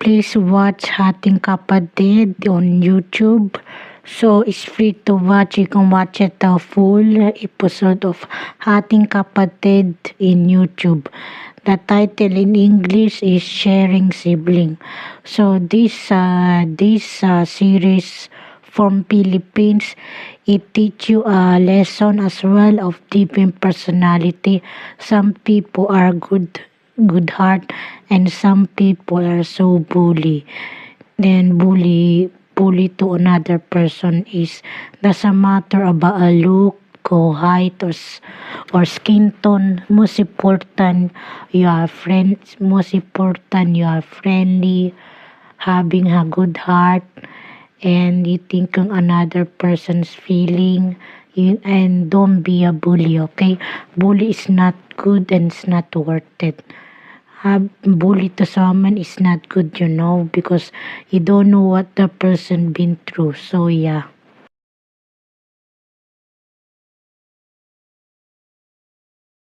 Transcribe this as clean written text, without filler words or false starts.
Please watch Hating Kapatid on YouTube. So it's free to watch. You can watch it the full episode of Hating Kapatid in YouTube. The title in English is Sharing Sibling. So this series from Philippines, it teach you a lesson as well of different personality. Some people are good heart, and some people are so then bully to another person is doesn't matter about a look or height or skin tone. Most important, you are friends. Most important, you are friendly, having a good heart, and you think of another person's feeling. And don't be a bully, okay? Bully is not good and it's not worth it. Bully to someone is not good, because you don't know what the person been through. So yeah.